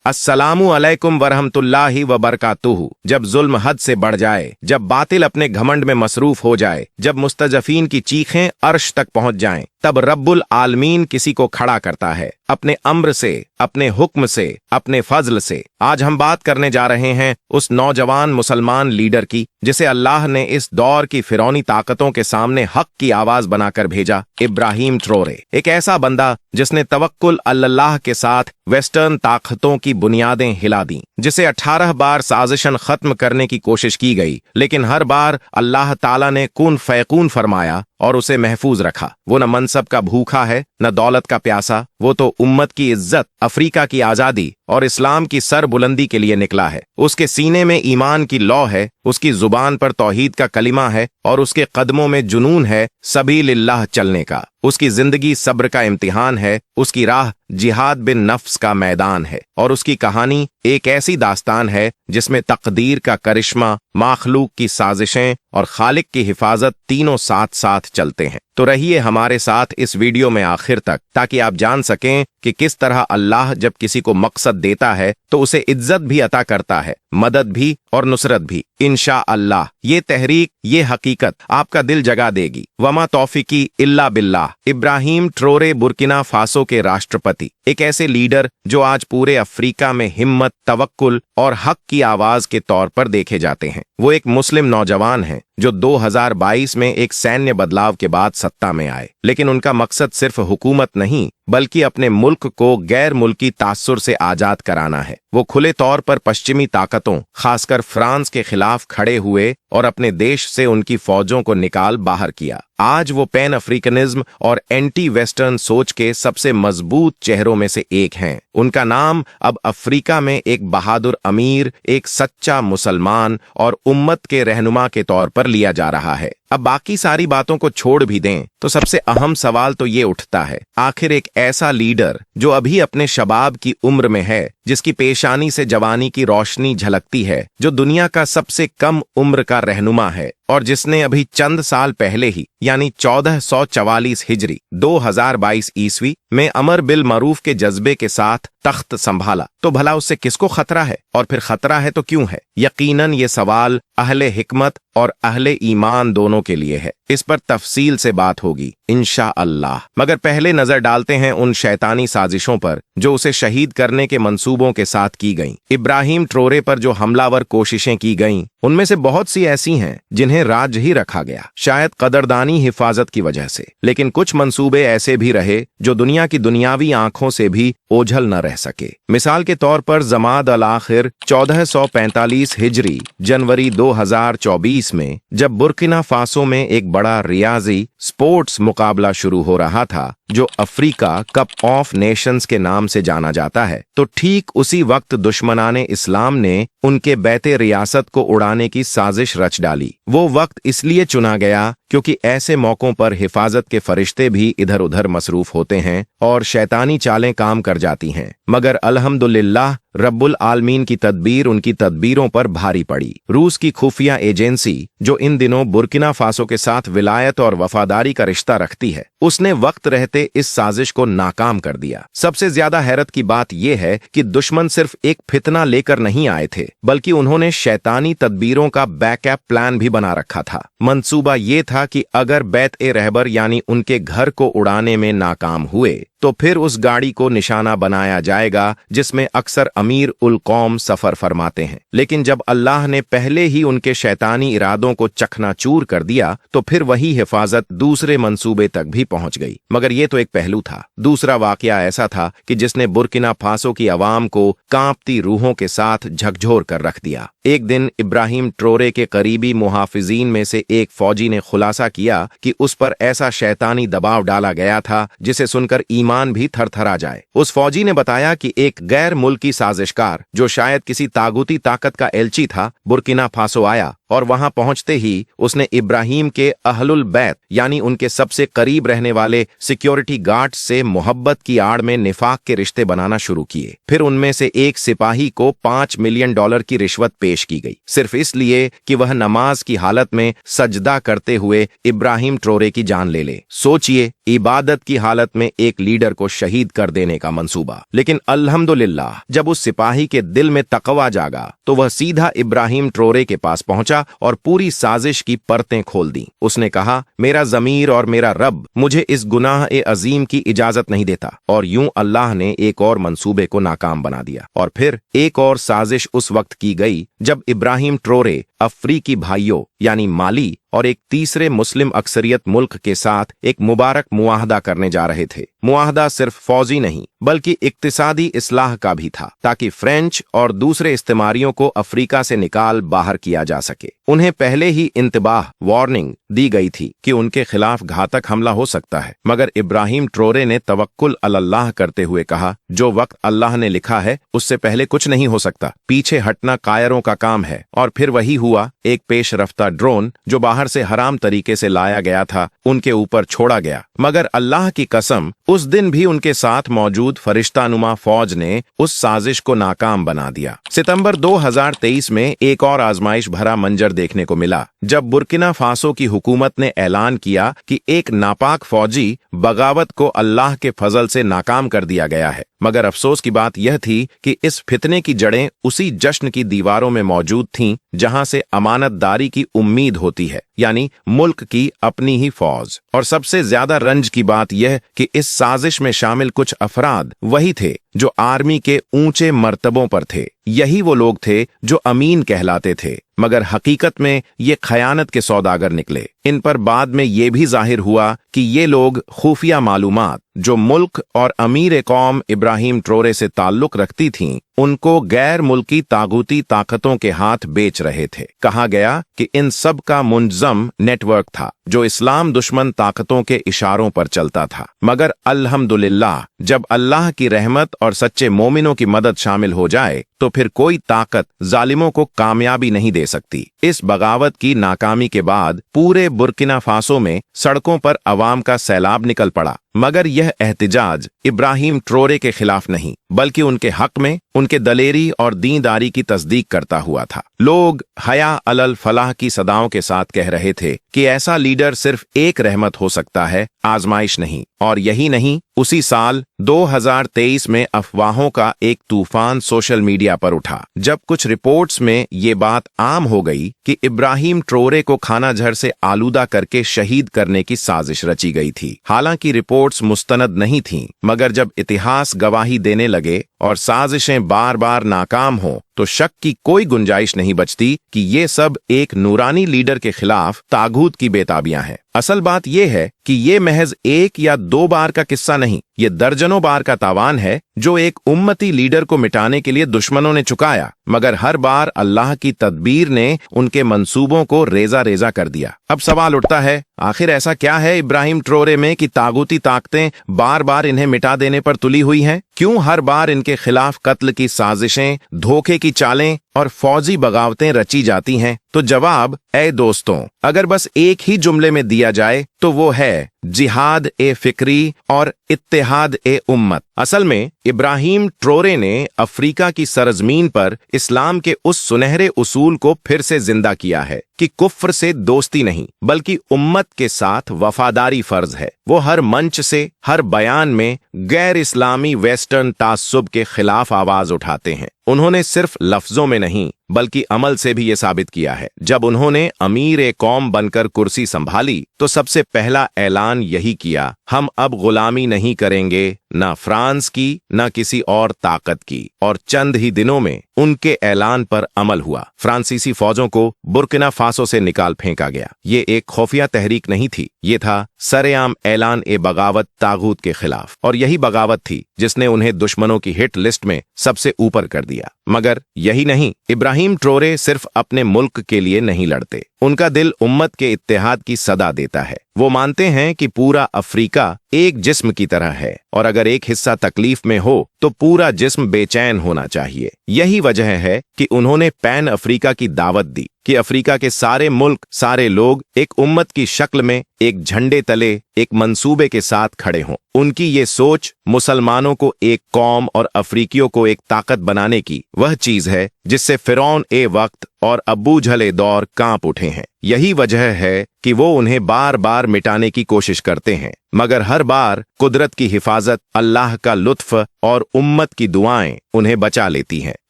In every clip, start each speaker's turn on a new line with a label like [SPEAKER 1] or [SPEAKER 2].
[SPEAKER 1] अस्सलामु अलैकुम वरहमतुल्लाहि वबरकातुहू। जब जुल्म हद से बढ़ जाए, जब बातिल अपने घमंड में मसरूफ हो जाए, जब मुस्तजफीन की चीखें अर्श तक पहुंच जाएं, तब रब्बुल आलमीन किसी को खड़ा करता है अपने अम्र से, अपने हुक्म से, अपने फजल से। आज हम बात करने जा रहे हैं उस नौजवान मुसलमान लीडर की जिसे अल्लाह ने इस दौर की फिरौनी ताकतों के सामने हक की आवाज बनाकर भेजा, इब्राहिम ट्रोरे। एक ऐसा बंदा जिसने तवक्कुल अल्लाह के साथ वेस्टर्न ताकतों की बुनियादें हिला दी, जिसे 18 बार साजिशन खत्म करने की कोशिश की गई, लेकिन हर बार अल्लाह ताला ने कुन फयकून फरमाया और उसे महफूज रखा। वो न मनसब का भूखा है, न दौलत का प्यासा। वो तो उम्मत की इज्जत, अफ्रीका की आजादी और इस्लाम की सर बुलंदी के लिए निकला है। उसके सीने में ईमान की लौ है, उसकी जुबान पर तौहीद का कलिमा है और उसके कदमों में जुनून है सबीलिल्लाह चलने का। उसकी जिंदगी सब्र का इम्तिहान है, उसकी राह जिहाद बिन नफ्स का मैदान है और उसकी कहानी एक ऐसी दास्तान है जिसमें तकदीर का करिश्मा, माखलूक की साजिशें और खालिक की हिफाजत तीनों साथ साथ चलते हैं। तो रहिए हमारे साथ इस वीडियो में आखिर तक, ताकि आप जान सकें कि किस तरह अल्लाह जब किसी को मकसद देता है तो उसे इज्जत भी अता करता है, मदद भी और नुसरत भी। इंशा अल्लाह ये तहरीक, ये हकीकत आपका दिल जगा देगी। वमा तौफीकी इल्ला बिल्लाह। इब्राहिम ट्रोरे बुर्किना फासो के राष्ट्रपति, एक ऐसे लीडर जो आज पूरे अफ्रीका में हिम्मत, तवक्कुल और हक की आवाज के तौर पर देखे जाते हैं। वो एक मुस्लिम नौजवान हैं जो 2022 में एक सैन्य बदलाव के बाद सत्ता में आए, लेकिन उनका मकसद सिर्फ हुकूमत नहीं बल्कि अपने मुल्क को गैर मुल्की तासुर से आजाद कराना है। वो खुले तौर पर पश्चिमी ताकतों, खासकर फ्रांस के खिलाफ खड़े हुए और अपने देश से उनकी फौजों को निकाल बाहर किया। आज वो पैन अफ्रीकनिज्म और एंटी वेस्टर्न सोच के सबसे मजबूत चेहरों में से एक हैं। उनका नाम अब अफ्रीका में एक बहादुर अमीर, एक सच्चा मुसलमान और उम्मत के रहनुमा के तौर पर लिया जा रहा है। अब बाकी सारी बातों को छोड़ भी दें तो सबसे अहम सवाल तो ये उठता है, आखिर एक ऐसा लीडर जो अभी अपने शबाब की उम्र में है, जिसकी पेशानी से जवानी की रोशनी झलकती है, जो दुनिया का सबसे कम उम्र का रहनुमा है और जिसने अभी चंद साल पहले ही यानी 1444 हिजरी 2022 ईस्वी में अमर बिल मरूफ के जज्बे के साथ तख्त संभाला, तो भला उससे किसको खतरा है? और फिर खतरा है तो क्यों है? यकीनन ये सवाल अहले हिकमत और अहले ईमान दोनों के लिए है। इस पर तफसील से बात होगी इंशा अल्लाह। मगर पहले नजर डालते हैं उन शैतानी साजिशों पर जो उसे शहीद करने के मंसूबों के साथ की गईं। इब्राहिम ट्रोरे पर जो हमलावर कोशिशें की गईं, उनमें से बहुत सी ऐसी हैं जिन्हें राज ही रखा गया, शायद कदरदानी हिफाजत की वजह से। लेकिन कुछ मंसूबे ऐसे भी रहे जो दुनिया की दुनियावी आंखों से भी ओझल न रह सके। मिसाल के तौर पर जमाद अल आखिर 1445 हिजरी जनवरी 2024 में जब बुर्किना फासो में एक बड़ा रियाजी स्पोर्ट्स मुकाबला शुरू हो रहा था जो अफ्रीका कप ऑफ नेशंस के नाम से जाना जाता है, तो ठीक उसी वक्त दुश्मनाने इस्लाम ने उनके बैते रियासत को उड़ाने की साजिश रच डाली। वो वक्त इसलिए चुना गया क्योंकि ऐसे मौकों पर हिफाजत के फरिश्ते भी इधर उधर मसरूफ होते हैं और शैतानी चालें काम कर जाती हैं। मगर अल्हम्दुलिल्लाह रब्बुल आलमीन की तदबीर उनकी तदबीरों पर भारी पड़ी। रूस की खुफिया एजेंसी जो इन दिनों बुर्किना फासो के साथ विलायत और वफादारी का रिश्ता रखती है, उसने वक्त रहते इस साजिश को नाकाम कर दिया। सबसे ज्यादा हैरत की बात यह है कि दुश्मन सिर्फ एक फितना लेकर नहीं आए थे, बल्कि उन्होंने शैतानी तदबीरों का बैकअप प्लान भी बना रखा था। मंसूबा ये था कि अगर बैत-ए-रहबर यानी उनके घर को उड़ाने में नाकाम हुए तो फिर उस गाड़ी को निशाना बनाया जाएगा जिसमें अक्सर अमीर उल कौम सफर फरमाते हैं। लेकिन जब अल्लाह ने पहले ही उनके शैतानी इरादों को चकनाचूर कर दिया तो फिर वही हिफाजत दूसरे मंसूबे तक भी पहुंच गई। मगर ये तो एक पहलू था। दूसरा वाकया ऐसा था कि जिसने बुर्किना फासो की आवाम को कांपती रूहों के साथ झकझोर कर रख दिया। एक दिन इब्राहिम ट्रोरे के करीबी मुहाफिजीन में से एक फौजी ने खुलासा किया कि उस पर ऐसा शैतानी दबाव डाला गया था जिसे सुनकर ईमान भी थरथरा जाए। उस फौजी ने बताया कि एक गैर मुल्की साजिशकार जो शायद किसी तागुती ताकत का एलची था, बुर्किना फासो आया और वहां पहुंचते ही उसने इब्राहिम के अहलुल बैत यानी उनके सबसे करीब रहने वाले सिक्योरिटी गार्ड्स से मोहब्बत की आड़ में निफाक के रिश्ते बनाना शुरू किए। फिर उनमें से एक सिपाही को $5 मिलियन की रिश्वत पेश पेश की गई, सिर्फ इसलिए कि वह नमाज की हालत में सजदा करते हुए इब्राहिम ट्रोरे की जान ले ले। सोचिए, इबादत की हालत में एक लीडर को शहीद कर देने का मंसूबा। लेकिन अल्हम्दुलिल्लाह, जब उस सिपाही के दिल में तकवा जागा तो वह सीधा इब्राहिम ट्रोरे के पास पहुंचा और पूरी साजिश की परतें खोल दी। उसने कहा, मेरा ज़मीर और मेरा रब मुझे इस गुनाह ए अजीम की इजाजत नहीं देता। और यूं अल्लाह ने एक और मंसूबे को नाकाम बना दिया। और फिर एक और साजिश उस वक्त की गई जब इब्राहिम ट्रोरे अफ्रीकी भाइयों यानी माली और एक तीसरे मुस्लिम अक्सरियत मुल्क के साथ एक मुबारक मुआहदा करने जा रहे थे। मुआहदा सिर्फ फौजी नहीं बल्कि इक्तिसादी इस्लाह का भी था, ताकि फ्रेंच और दूसरे इस्तेमारियों को अफ्रीका से निकाल बाहर किया जा सके। उन्हें पहले ही इंतबाह वार्निंग दी गई थी कि उनके खिलाफ घातक हमला हो सकता है, मगर इब्राहिम ट्रोरे ने तवक्कुल अल्लाह करते हुए कहा, जो वक्त अल्लाह ने लिखा है उससे पहले कुछ नहीं हो सकता। पीछे हटना कायरों का काम है। और फिर वही हुआ। एक पेश रफ्ता ड्रोन जो बाहर से हराम तरीके से लाया गया था उनके ऊपर छोड़ा गया, मगर अल्लाह की कसम उस दिन भी उनके साथ मौजूद फरिश्तानुमा फौज ने उस साजिश को नाकाम बना दिया। सितंबर 2023 में एक और आजमाइश भरा मंजर देखने को मिला जब बुर्किना फासो की हुकूमत ने ऐलान किया कि एक नापाक फौजी बगावत को अल्लाह के फजल से नाकाम कर दिया गया है। मगर अफसोस की बात यह थी कि इस फितने की जड़ें उसी जश्न की दीवारों में मौजूद थीं जहां से अमानतदारी की उम्मीद होती है, यानी मुल्क की अपनी ही फौज। और सबसे ज्यादा रंज की बात यह कि इस साजिश में शामिल कुछ अफराद वही थे जो आर्मी के ऊंचे मर्तबों पर थे। यही वो लोग थे जो अमीन कहलाते थे, मगर हकीकत में ये खयानत के सौदागर निकले। इन पर बाद में ये भी जाहिर हुआ कि ये लोग खुफिया मालूमात जो मुल्क और अमीर कौम इब्राहिम ट्रोरे से ताल्लुक रखती थीं, उनको गैर मुल्की तागूती ताकतों के हाथ बेच रहे थे। कहा गया कि इन सब का मुंजम नेटवर्क था जो इस्लाम दुश्मन ताकतों के इशारों पर चलता था। मगर अल्हम्दुलिल्लाह, जब अल्लाह की रहमत और सच्चे मोमिनों की मदद शामिल हो जाए तो फिर कोई ताकत जालिमों को कामयाबी नहीं दे सकती। इस बगावत की नाकामी के बाद पूरे बुर्किना फासो में सड़कों पर अवाम का सैलाब निकल पड़ा, मगर यह एहतिजाज इब्राहिम ट्रोरे के खिलाफ नहीं बल्कि उनके हक में उनके दलेरी और दीनदारी की तस्दीक करता हुआ था। लोग हया अलल फलाह की सदाओं के साथ कह रहे थे कि ऐसा लीडर सिर्फ एक रहमत हो सकता है, आजमाइश नहीं। और यही नहीं, उसी साल 2023 में अफवाहों का एक तूफान सोशल मीडिया पर उठा जब कुछ रिपोर्ट्स में ये बात आम हो गई कि इब्राहिम ट्रोरे को खाना झर से आलूदा करके शहीद करने की साजिश रची गई थी। हालांकि रिपोर्ट्स मुस्तनद नहीं थीं, मगर जब इतिहास गवाही देने लगे और साजिशें बार बार नाकाम हो तो शक की कोई गुंजाइश नहीं बचती कि ये सब एक नूरानी लीडर के खिलाफ तागूत की बेताबियां हैं। असल बात यह है कि ये महज एक या दो बार का किस्सा नहीं, ये दर्जनों बार का तावान है जो एक उम्मती लीडर को मिटाने के लिए दुश्मनों ने चुकाया, मगर हर बार अल्लाह की तदबीर ने उनके मंसूबों को रेजा रेजा कर दिया। अब सवाल उठता है, आखिर ऐसा क्या है इब्राहिम ट्रोरे में कि तागूती ताकतें बार बार इन्हें मिटा देने पर तुली हुई हैं? क्यों हर बार इनके खिलाफ कत्ल की साजिशें, धोखे की चालें और फौजी बगावतें रची जाती हैं? तो जवाब, ऐ दोस्तों, अगर बस एक ही जुमले में दिया जाए तो वो है जिहाद ए फिक्री और इत्तेहाद ए उम्मत। असल में इब्राहिम ट्रोरे ने अफ्रीका की सरजमीन पर इस्लाम के उस सुनहरे उसूल को फिर से जिंदा किया है कि कुफ्र से दोस्ती नहीं बल्कि उम्मत के साथ वफादारी फर्ज है। वो हर मंच से, हर बयान में गैर इस्लामी वेस्टर्न तास्सुब के खिलाफ आवाज उठाते हैं। उन्होंने सिर्फ लफ्जों में नहीं बल्कि अमल से भी ये साबित किया है। जब उन्होंने अमीर ए कौम बनकर कुर्सी संभाली तो सबसे पहला ऐलान यही किया, हम अब गुलामी नहीं करेंगे, न फ्रांस की न किसी और ताकत की। और चंद ही दिनों में उनके ऐलान पर अमल हुआ। फ्रांसीसी फौजों को बुर्किना फासो से निकाल फेंका गया। ये एक खुफिया तहरीक नहीं थी, ये था सरेआम ऐलान ए बगावत तागूत के खिलाफ। और यही बगावत थी जिसने उन्हें दुश्मनों की हिट लिस्ट में सबसे ऊपर कर दिया। मगर यही नहीं, इब्राहिम ट्रोरे सिर्फ अपने मुल्क के लिए नहीं लड़ते, उनका दिल उम्मत के इत्तेहाद की सदा देता है। वो मानते हैं कि पूरा अफ्रीका एक जिस्म की तरह है और अगर एक हिस्सा तकलीफ में हो तो पूरा जिस्म बेचैन होना चाहिए। यही वजह है कि उन्होंने पैन अफ्रीका की दावत दी कि अफ्रीका के सारे मुल्क, सारे लोग एक उम्मत की शक्ल में एक झंडे तले एक मंसूबे के साथ खड़े हों। उनकी ये सोच मुसलमानों को एक कौम और अफ्रीकियों को एक ताकत बनाने की वह चीज है जिससे फिरौन ए वक्त और अबू झले दौर कांप उठे हैं। यही वजह है कि वो उन्हें बार बार मिटाने की कोशिश करते हैं, मगर हर बार कुदरत की हिफाजत, अल्लाह का लुत्फ और उम्मत की दुआएं उन्हें बचा लेती हैं।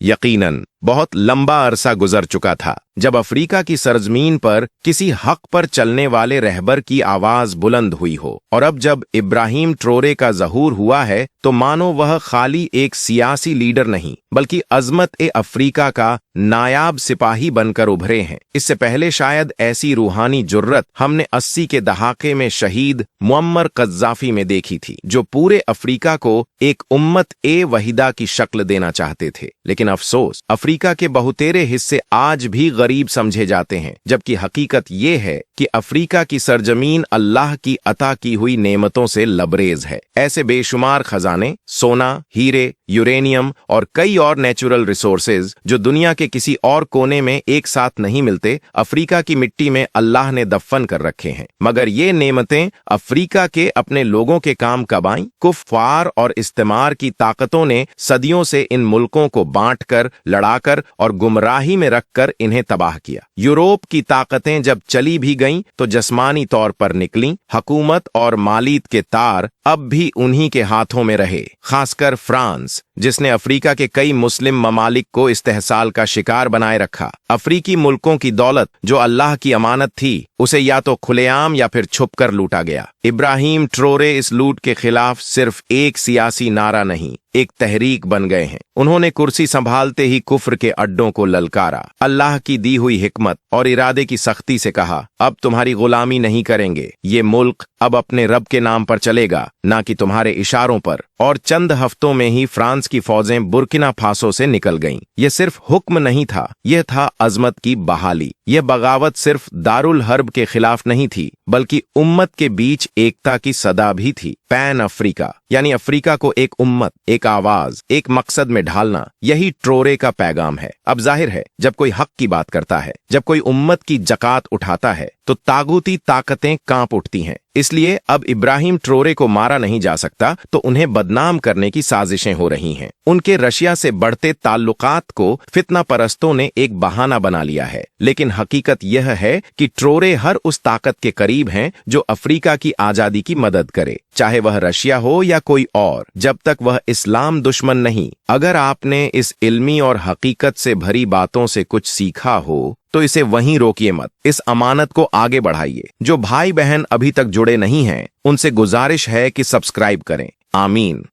[SPEAKER 1] यकीनन बहुत लंबा अरसा गुजर चुका था जब अफ्रीका की सरजमीन पर किसी हक पर चलने वाले रहबर की आवाज बुलंद हुई हो, और अब जब इब्राहिम ट्रोरे का ज़हूर हुआ है तो मानो वह खाली एक सियासी लीडर नहीं बल्कि अजमत ए अफ्रीका का नायाब सिपाही बनकर उभरे हैं। इससे पहले शायद ऐसी रूहानी जुर्रत हमने 80 के दहाके में शहीद मुअम्मर कज़्ज़ाफ़ी में देखी थी, जो पूरे अफ्रीका को एक उम्मत ए वहीदा की शक्ल देना चाहते थे। लेकिन अफसोस, अफ्रीका के बहुतेरे हिस्से आज भी गरीब समझे जाते हैं, जबकि हकीकत ये है कि अफ्रीका की सरजमीन अल्लाह की अता की हुई नेमतों से लबरेज है। ऐसे बेशुमार खजाने, सोना, हीरे, यूरेनियम और कई और नेचुरल रिसोर्सेज जो दुनिया के किसी और कोने में एक साथ नहीं मिलते, अफ्रीका की मिट्टी में अल्लाह ने दफन कर रखे हैं। मगर ये नेमतें अफ्रीका के अपने लोगों के काम कब आईं? कुफ्फार और इस्तेमार की ताकतों ने सदियों से इन मुल्कों को बांटकर, लड़ाकर और गुमराही में रखकर इन्हें तबाह किया। यूरोप की ताकतें जब चली भी गईं तो जस्मानी तौर पर निकलीं। हुकूमत और मालियत के तार अब भी उन्हीं के हाथों में रहे, खासकर फ्रांस, जिसने अफ्रीका के कई मुस्लिम ममालिक को इस्तेहसाल का शिकार बनाए रखा। अफ्रीकी मुल्कों की दौलत जो अल्लाह की अमानत थी, उसे या तो खुलेआम या फिर छुपकर लूटा गया। इब्राहिम ट्रोरे इस लूट के खिलाफ सिर्फ एक सियासी नारा नहीं, एक तहरीक बन गए हैं। उन्होंने कुर्सी संभालते ही कुफ्र के अड्डों को ललकारा, अल्लाह की दी हुई हिकमत और इरादे की सख्ती से कहा, अब तुम्हारी गुलामी नहीं करेंगे, ये मुल्क अब अपने रब के नाम पर चलेगा, ना कि तुम्हारे इशारों पर। और चंद हफ्तों में ही फ्रांस की फौजें बुर्किना फासो से निकल गईं। यह सिर्फ हुक्म नहीं था, यह था अजमत की बहाली। यह बगावत सिर्फ दारुल हर्ब के खिलाफ नहीं थी, बल्कि उम्मत के बीच एकता की सदा भी थी। पैन अफ्रीका यानी अफ्रीका को एक उम्मत, एक आवाज, एक मकसद में ढालना, यही ट्रोरे का पैगाम है। अब जाहिर है, जब कोई हक की बात करता है, जब कोई उम्मत की जकात उठाता है, तो तागूती ताकतें कांप उठती हैं। इसलिए अब इब्राहिम ट्रोरे को मारा नहीं जा सकता, तो उन्हें बदनाम करने की साजिशें हो रही हैं। उनके रशिया से बढ़ते ताल्लुकात को फितना परस्तों ने एक बहाना बना लिया है, लेकिन हकीकत यह है कि ट्रोरे हर उस ताकत के करीब हैं जो अफ्रीका की आजादी की मदद करे, चाहे वह रशिया हो या कोई और, जब तक वह इस्लाम दुश्मन नहीं। अगर आपने इस इल्मी और हकीकत से भरी बातों से कुछ सीखा हो तो इसे वहीं रोकिए मत, इस अमानत को आगे बढ़ाइए। जो भाई बहन अभी तक जुड़े नहीं हैं, उनसे गुजारिश है कि सब्सक्राइब करें। आमीन।